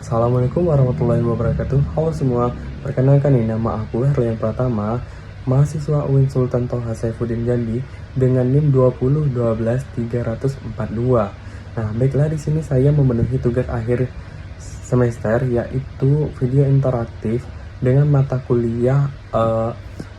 Assalamualaikum warahmatullahi wabarakatuh. Halo semua, perkenalkan nih nama aku Herlian Pratama, mahasiswa UIN Sultan Toha Saifuddin Jambi dengan NIM 2012342. Nah, baiklah di sini saya memenuhi tugas akhir semester yaitu video interaktif dengan mata kuliah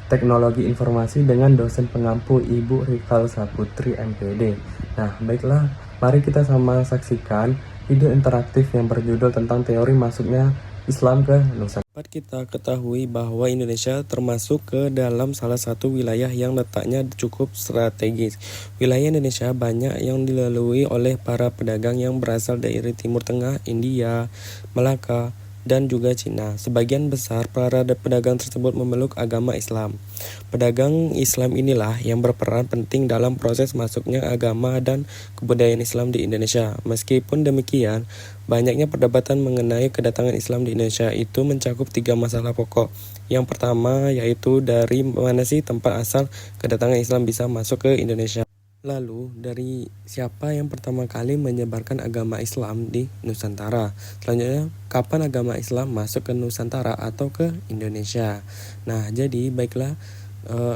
Teknologi Informasi dengan dosen pengampu Ibu Rikal Saputri MPD. Nah, baiklah, mari kita sama saksikan video interaktif yang berjudul tentang teori masuknya Islam ke Nusantara. Dapat kita ketahui bahwa Indonesia termasuk ke dalam salah satu wilayah yang letaknya cukup strategis. Wilayah Indonesia banyak yang dilalui oleh para pedagang yang berasal dari Timur Tengah, India, Malaka, dan juga Cina. Sebagian besar para pedagang tersebut memeluk agama Islam. Pedagang Islam inilah yang berperan penting dalam proses masuknya agama dan kebudayaan Islam di Indonesia. Meskipun demikian, banyaknya perdebatan mengenai kedatangan Islam di Indonesia itu mencakup 3 masalah pokok. Yang pertama yaitu dari mana sih tempat asal kedatangan Islam bisa masuk ke Indonesia. Lalu, dari siapa yang pertama kali menyebarkan agama Islam di Nusantara? Selanjutnya, kapan agama Islam masuk ke Nusantara atau ke Indonesia? Nah, jadi baiklah,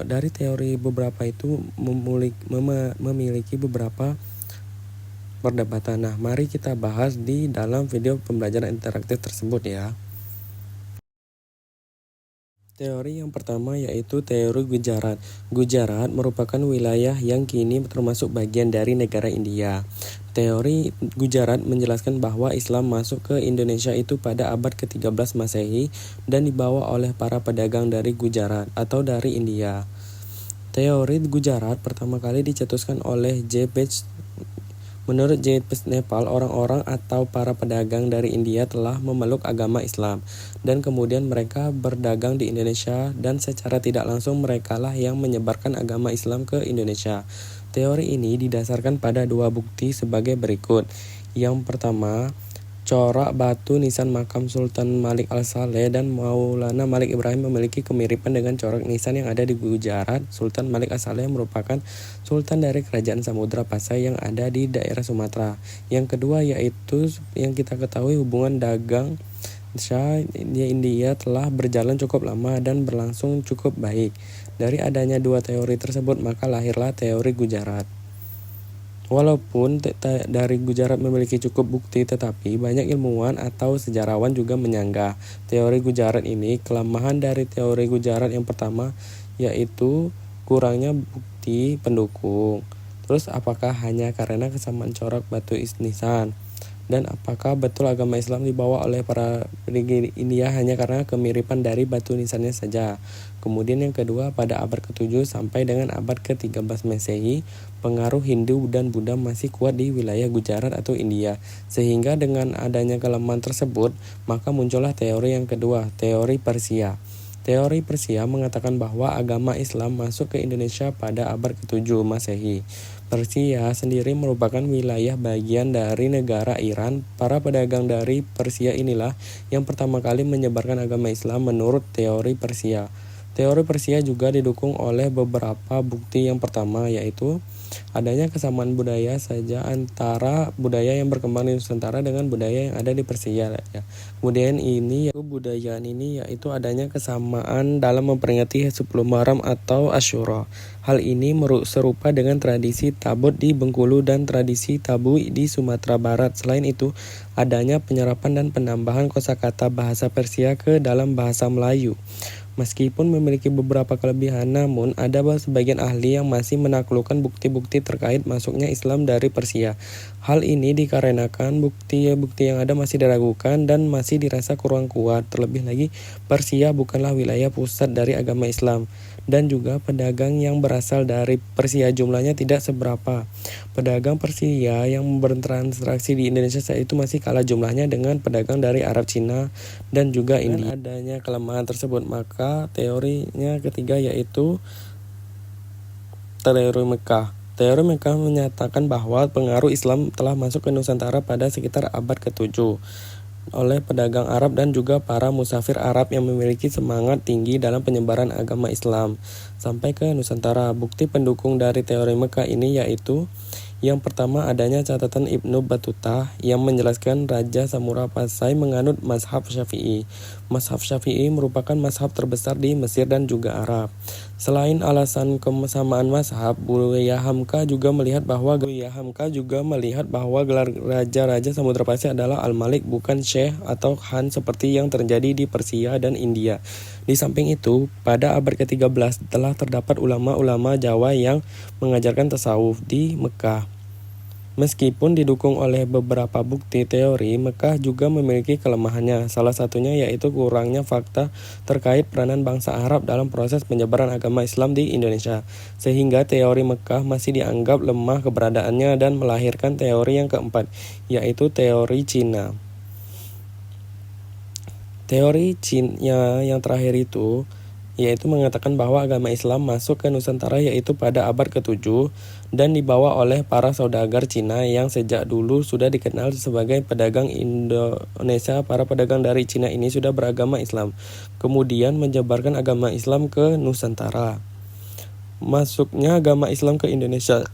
dari teori beberapa itu memiliki beberapa perdebatan. Nah, mari kita bahas di dalam video pembelajaran interaktif tersebut ya. Teori yang pertama yaitu teori Gujarat. Gujarat merupakan wilayah yang kini termasuk bagian dari negara India. Teori Gujarat menjelaskan bahwa Islam masuk ke Indonesia itu pada abad ke-13 Masehi dan dibawa oleh para pedagang dari Gujarat atau dari India. Teori Gujarat pertama kali dicetuskan oleh J.P. Menurut J.P. Nepal, orang-orang atau para pedagang dari India telah memeluk agama Islam dan kemudian mereka berdagang di Indonesia dan secara tidak langsung merekalah yang menyebarkan agama Islam ke Indonesia. Teori ini didasarkan pada 2 bukti sebagai berikut. Yang pertama, corak batu nisan makam Sultan Malik Al-Saleh dan Maulana Malik Ibrahim memiliki kemiripan dengan corak nisan yang ada di Gujarat. Sultan Malik Al-Saleh merupakan sultan dari kerajaan Samudra Pasai yang ada di daerah Sumatera. Yang kedua yaitu yang kita ketahui hubungan dagang Indonesia di India telah berjalan cukup lama dan berlangsung cukup baik. Dari adanya 2 teori tersebut maka lahirlah teori Gujarat. Walaupun dari Gujarat memiliki cukup bukti, tetapi banyak ilmuwan atau sejarawan juga menyanggah teori Gujarat ini. Kelemahan dari teori Gujarat yang pertama yaitu kurangnya bukti pendukung. Terus apakah hanya karena kesamaan corak batu nisan? Dan apakah betul agama Islam dibawa oleh para penduduk India hanya karena kemiripan dari batu nisannya saja? Kemudian yang kedua, pada abad ke-7 sampai dengan abad ke-13 Masehi, pengaruh Hindu dan Buddha masih kuat di wilayah Gujarat atau India. Sehingga dengan adanya kelemahan tersebut, maka muncullah teori yang kedua, teori Persia. Teori Persia mengatakan bahwa agama Islam masuk ke Indonesia pada abad ke-7 Masehi. Persia sendiri merupakan wilayah bagian dari negara Iran. Para pedagang dari Persia inilah yang pertama kali menyebarkan agama Islam menurut teori Persia. Teori Persia juga didukung oleh beberapa bukti. Yang pertama yaitu adanya kesamaan budaya saja antara budaya yang berkembang di Nusantara dengan budaya yang ada di Persia ya. Kemudian kebudayaan ini yaitu adanya kesamaan dalam memperingati 10 Muharram atau Asyura. Hal ini serupa dengan tradisi Tabut di Bengkulu dan tradisi Tabu di Sumatera Barat. Selain itu, adanya penyerapan dan penambahan kosakata bahasa Persia ke dalam bahasa Melayu. Meskipun memiliki beberapa kelebihan, namun ada sebagian ahli yang masih menaklukkan bukti-bukti terkait masuknya Islam dari Persia. Hal ini dikarenakan bukti-bukti yang ada masih diragukan dan masih dirasa kurang kuat. Terlebih lagi, Persia bukanlah wilayah pusat dari agama Islam. Dan juga pedagang yang berasal dari Persia jumlahnya tidak seberapa. Pedagang Persia yang bertransaksi di Indonesia saat itu masih kalah jumlahnya dengan pedagang dari Arab, Cina, dan juga India. Dan adanya kelemahan tersebut, maka teorinya ketiga yaitu teori Mekah. Teori Mekah menyatakan bahwa pengaruh Islam telah masuk ke Nusantara pada sekitar abad ke-7 oleh pedagang Arab dan juga para musafir Arab yang memiliki semangat tinggi dalam penyebaran agama Islam sampai ke Nusantara. Bukti pendukung dari teori Mekah ini yaitu Yang pertama, adanya catatan Ibnu Battuta yang menjelaskan Raja Samurapasai menganut mazhab Syafi'i. Mazhab Syafi'i merupakan mazhab terbesar di Mesir dan juga Arab. Selain alasan kesamaan mazhab, Buya Hamka juga melihat bahwa gelar raja-raja Samudra Pasai adalah Al-Malik, bukan Syekh atau Khan seperti yang terjadi di Persia dan India. Di samping itu, pada abad ke-13 telah terdapat ulama-ulama Jawa yang mengajarkan tasawuf di Mekah. Meskipun didukung oleh beberapa bukti teori, Mekah juga memiliki kelemahannya. Salah satunya yaitu kurangnya fakta terkait peranan bangsa Arab dalam proses penyebaran agama Islam di Indonesia. Sehingga teori Mekah masih dianggap lemah keberadaannya dan melahirkan teori yang keempat, yaitu teori Cina. Teori Cina yang terakhir itu yaitu mengatakan bahwa agama Islam masuk ke Nusantara yaitu pada abad ke-7 dan dibawa oleh para saudagar Cina yang sejak dulu sudah dikenal sebagai pedagang Indonesia. Para pedagang dari Cina ini sudah beragama Islam, kemudian menyebarkan agama Islam ke Nusantara. Masuknya agama Islam ke Indonesia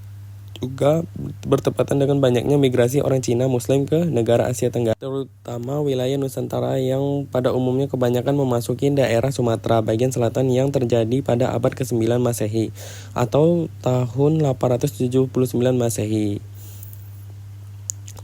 juga bertepatan dengan banyaknya migrasi orang Cina Muslim ke negara Asia Tenggara, terutama wilayah Nusantara yang pada umumnya kebanyakan memasuki daerah Sumatera bagian selatan yang terjadi pada abad ke-9 Masehi atau tahun 879 Masehi.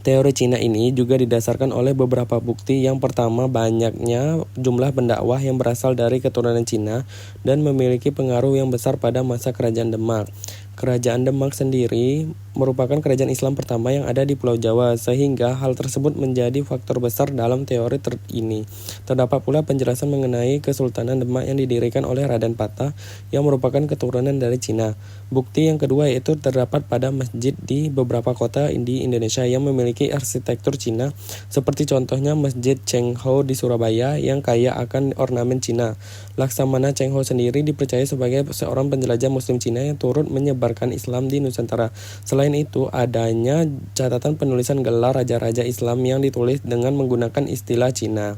Teori Cina ini juga didasarkan oleh beberapa bukti. Yang pertama, banyaknya jumlah pendakwah yang berasal dari keturunan Cina dan memiliki pengaruh yang besar pada masa Kerajaan Demak. Kerajaan Demak sendiri merupakan kerajaan Islam pertama yang ada di Pulau Jawa, sehingga hal tersebut menjadi faktor besar dalam teori ini. Terdapat pula penjelasan mengenai Kesultanan Demak yang didirikan oleh Raden Patah yang merupakan keturunan dari Cina. Bukti yang kedua yaitu terdapat pada masjid di beberapa kota di Indonesia yang memiliki arsitektur Cina, seperti contohnya Masjid Cheng Ho di Surabaya yang kaya akan ornamen Cina. Laksamana Cheng Ho sendiri dipercaya sebagai seorang penjelajah Muslim Cina yang turut menyebarkan Islam di Nusantara. Selain itu, adanya catatan penulisan gelar raja-raja Islam yang ditulis dengan menggunakan istilah Cina.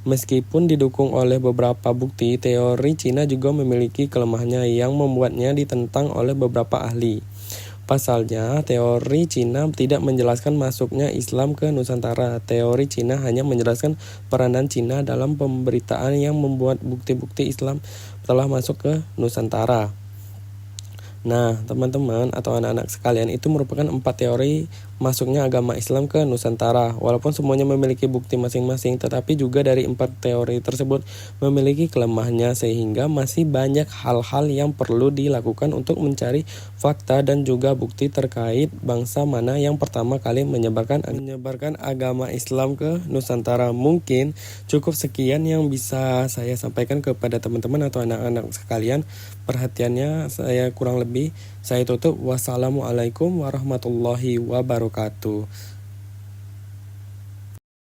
Meskipun didukung oleh beberapa bukti, teori Cina juga memiliki kelemahannya yang membuatnya ditentang oleh beberapa ahli. Pasalnya, teori Cina tidak menjelaskan masuknya Islam ke Nusantara. Teori Cina hanya menjelaskan peranan Cina dalam pemberitaan yang membuat bukti-bukti Islam telah masuk ke Nusantara. Nah, teman-teman atau anak-anak sekalian, itu merupakan 4 teori masuknya agama Islam ke Nusantara. Walaupun semuanya memiliki bukti masing-masing, tetapi juga dari 4 teori tersebut memiliki kelemahannya, sehingga masih banyak hal-hal yang perlu dilakukan untuk mencari fakta dan juga bukti terkait bangsa mana yang pertama kali menyebarkan agama Islam ke Nusantara. Mungkin cukup sekian yang bisa saya sampaikan kepada teman-teman atau anak-anak sekalian. Perhatiannya saya kurang lebih saya tutup. Wassalamualaikum warahmatullahi wabarakatuh.